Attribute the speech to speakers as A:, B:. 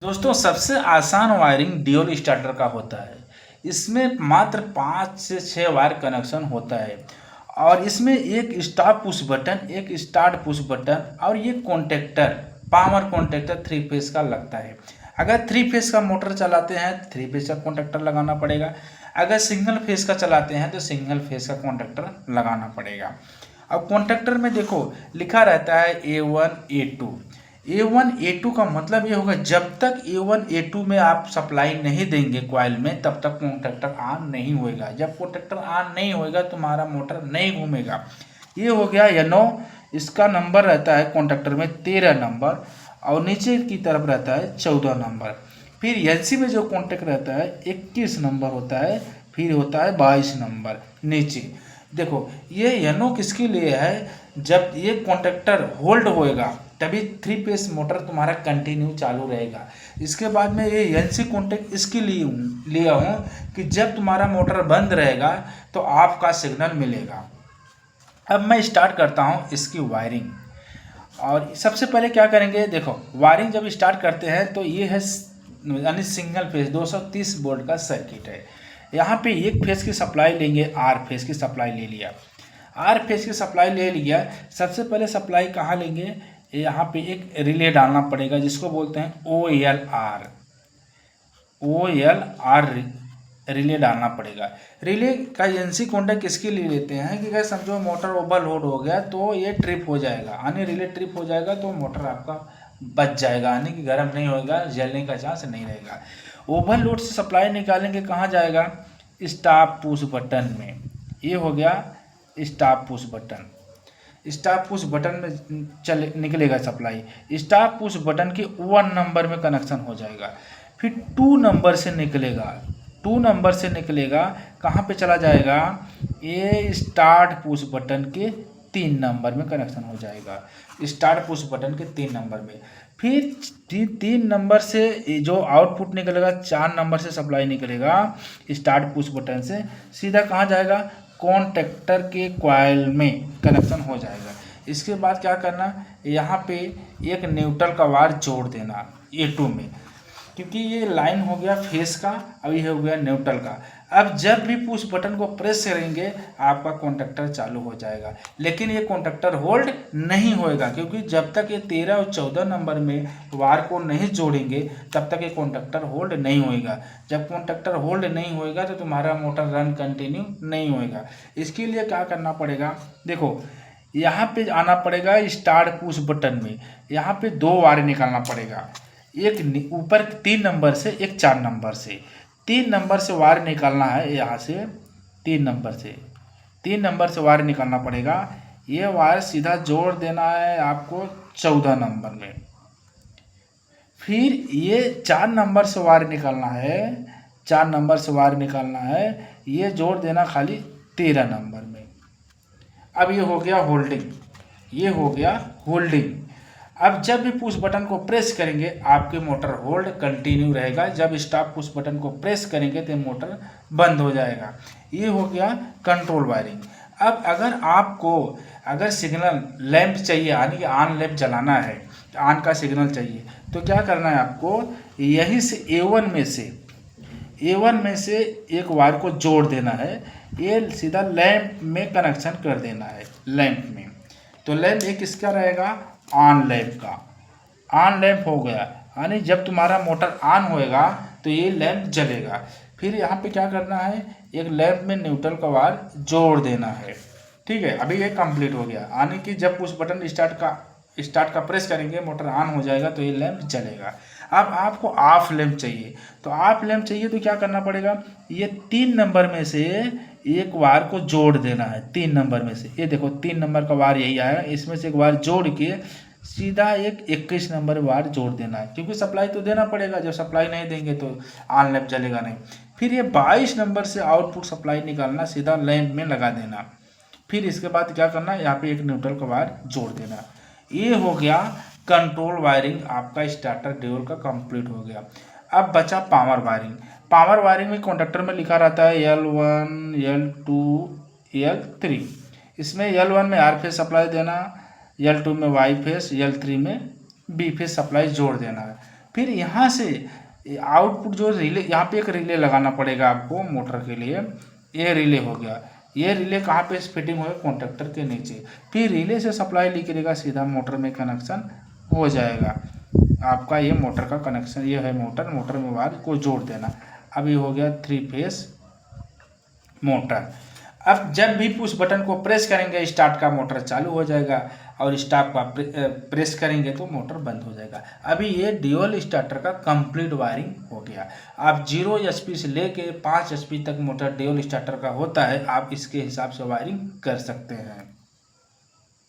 A: दोस्तों सबसे आसान वायरिंग ड्यूल स्टार्टर का होता है। इसमें मात्र 5 से 6 वायर कनेक्शन होता है और इसमें एक स्टॉप पुश बटन, एक स्टार्ट पुश बटन और ये कॉन्टेक्टर, पावर कॉन्टेक्टर 3 फेस का लगता है। अगर 3 फेस का मोटर चलाते हैं 3 फेस का कॉन्टेक्टर लगाना पड़ेगा। अगर सिंगल फेस का चलाते हैं तो सिंगल फेस का कॉन्टेक्टर लगाना पड़ेगा। अब कॉन्टेक्टर में देखो लिखा रहता है A1 A2। A1 A2 का मतलब ये होगा जब तक A1 A2 में आप सप्लाई नहीं देंगे कॉइल में तब तक कॉन्टेक्टर ऑन नहीं होएगा। जब कॉन्टेक्टर ऑन नहीं होएगा तुम्हारा मोटर नहीं घूमेगा। ये हो गया यनो। इसका नंबर रहता है कॉन्टेक्टर में 13 नंबर और नीचे की तरफ रहता है 14 नंबर। फिर एलसी में जो कॉन्टेक्ट रहता है 21 नंबर होता है, फिर होता है 22 नंबर नीचे। देखो ये यनो किसके लिए है, जब ये कॉन्टेक्टर होल्ड होएगा तभी 3 फेस मोटर तुम्हारा कंटिन्यू चालू रहेगा। इसके बाद में ये एनसी कॉन्टेक्ट इसके लिए लिया हूँ कि जब तुम्हारा मोटर बंद रहेगा तो आपका सिग्नल मिलेगा। अब मैं स्टार्ट करता हूँ इसकी वायरिंग। और सबसे पहले क्या करेंगे, देखो वायरिंग जब स्टार्ट करते हैं तो ये है यानी सिंगल फेस 230 वोल्ट का सर्किट है। यहाँ पे एक फेस की सप्लाई लेंगे, आर फेस की सप्लाई ले लिया। आर फेस की सप्लाई ले लिया। सबसे पहले सप्लाई कहाँ लेंगे, यहाँ पे एक रिले डालना पड़ेगा जिसको बोलते हैं OLR रिले डालना पड़ेगा। रिले का एजेंसी कॉन्टैक्ट किसके लिए लेते हैं कि अगर समझो मोटर ओवरलोड हो गया तो ये ट्रिप हो जाएगा, यानी रिले ट्रिप हो जाएगा तो मोटर आपका बच जाएगा, यानी कि गर्म नहीं होएगा, जलने का चांस नहीं रहेगा। ओवरलोड से सप्लाई निकालेंगे कहाँ जाएगा, स्टॉप पुश बटन में। ये हो गया stop push button. Stop push button में चले निकलेगा सप्लाई। स्टॉप पुश बटन के 1 नंबर में कनेक्शन हो जाएगा। फिर 2 नंबर से निकलेगा। 2 नंबर से निकलेगा कहाँ पे चला जाएगा, ये स्टार्ट पुश बटन के 3 नंबर में कनेक्शन हो जाएगा। स्टार्ट पुश बटन के 3 नंबर में। फिर 3 नंबर से जो आउटपुट निकलेगा 4 नंबर से सप्लाई निकलेगा स्टार्ट पुश बटन से, सीधा कहाँ जाएगा, कॉन्टेक्टर के कॉइल में कनेक्शन हो जाएगा। इसके बाद क्या करना, यहाँ पे एक न्यूट्रल का वायर जोड़ देना A2 में, क्योंकि ये लाइन हो गया फेस का, अब ये हो गया न्यूट्रल का। अब जब भी पुश बटन को प्रेस करेंगे आपका कॉन्टेक्टर चालू हो जाएगा, लेकिन ये कॉन्टेक्टर होल्ड नहीं होएगा क्योंकि जब तक ये 13 और 14 नंबर में वायर को नहीं जोड़ेंगे तब तक ये कॉन्टेक्टर होल्ड नहीं होएगा। जब कॉन्टेक्टर होल्ड नहीं होएगा तो तुम्हारा मोटर रन कंटिन्यू नहीं होएगा। इसके लिए क्या करना पड़ेगा, देखो यहाँ पे आना पड़ेगा स्टार्ट पुश बटन में। यहाँ पे 2 वायर निकालना पड़ेगा, एक ऊपर 3 नंबर से, एक 4 नंबर से। 3 नंबर से वायर निकालना है, यहाँ से 3 नंबर से, 3 नंबर से वायर निकालना पड़ेगा। ये वायर सीधा जोड़ देना है आपको 14 नंबर में। फिर ये 4 नंबर से वायर निकालना है, 4 नंबर से वायर निकालना है, ये जोड़ देना खाली 13 नंबर में। अब ये हो गया होल्डिंग, ये हो गया होल्डिंग। अब जब भी पुश बटन को प्रेस करेंगे आपके मोटर होल्ड कंटिन्यू रहेगा, जब स्टॉप पुश बटन को प्रेस करेंगे तो मोटर बंद हो जाएगा। ये हो गया कंट्रोल वायरिंग। अब अगर सिग्नल लैंप चाहिए, यानी कि ऑन लैंप जलाना है, ऑन का सिग्नल चाहिए, तो क्या करना है आपको, यहीं से A1 में से एक वायर को जोड़ देना है, ये सीधा लैंप में कनेक्शन कर देना है, लैंप में। तो लैंप एक किसका रहेगा, ऑन लैंप का। ऑन लैंप हो गया, यानी जब तुम्हारा मोटर ऑन होएगा तो ये लैंप जलेगा। फिर यहाँ पे क्या करना है, एक लैंप में न्यूट्रल का वायर जोड़ देना है। ठीक है, अभी ये कंप्लीट हो गया, यानी कि जब उस बटन स्टार्ट का प्रेस करेंगे मोटर ऑन हो जाएगा तो ये लैंप जलेगा। अब आपको ऑफ लैंप चाहिए, तो ऑफ लैंप चाहिए तो क्या करना पड़ेगा, ये 3 नंबर में से एक वायर को जोड़ देना है। 3 नंबर में से, ये देखो 3 नंबर का वायर यही आएगा, इसमें से एक वायर जोड़ के सीधा एक 21 नंबर वायर जोड़ देना है, क्योंकि सप्लाई तो देना पड़ेगा, जब सप्लाई नहीं देंगे तो ऑन लैंप जलेगा नहीं। फिर ये 22 नंबर से आउटपुट सप्लाई निकालना, सीधा लैंप में लगा देना। फिर इसके बाद क्या करना, यहाँ पे एक न्यूट्रल का वायर जोड़ देना। ये हो गया कंट्रोल वायरिंग, आपका स्टार्टर ड्यूल का कंप्लीट हो गया। अब बचा पावर वायरिंग। पावर वायरिंग में कॉन्टेक्टर में लिखा रहता है L1 L2 L3। इसमें L1 में आर फेस सप्लाई देना, L2 में वाई फेस, L3 में बी फेस सप्लाई जोड़ देना है। फिर यहाँ से आउटपुट जो रिले, यहाँ पे एक रिले लगाना पड़ेगा आपको मोटर के लिए। ये रिले हो गया, ये रिले कहाँ पे फिटिंग होगा, कॉन्ट्रैक्टर के नीचे। फिर रिले से सप्लाई निकलेगा, सीधा मोटर में कनेक्शन हो जाएगा आपका। ये मोटर का कनेक्शन, ये है मोटर, मोटर में बाद को जोड़ देना। अब ये हो गया 3 फेस मोटर। अब जब भी पुश बटन को प्रेस करेंगे स्टार्ट का मोटर चालू हो जाएगा, और स्टॉप का प्रेस करेंगे तो मोटर बंद हो जाएगा। अभी ये ड्यूल स्टार्टर का कंप्लीट वायरिंग हो गया। आप 0 HP से लेके 5 HP तक मोटर ड्यूल स्टार्टर का होता है, आप इसके हिसाब से वायरिंग कर सकते हैं।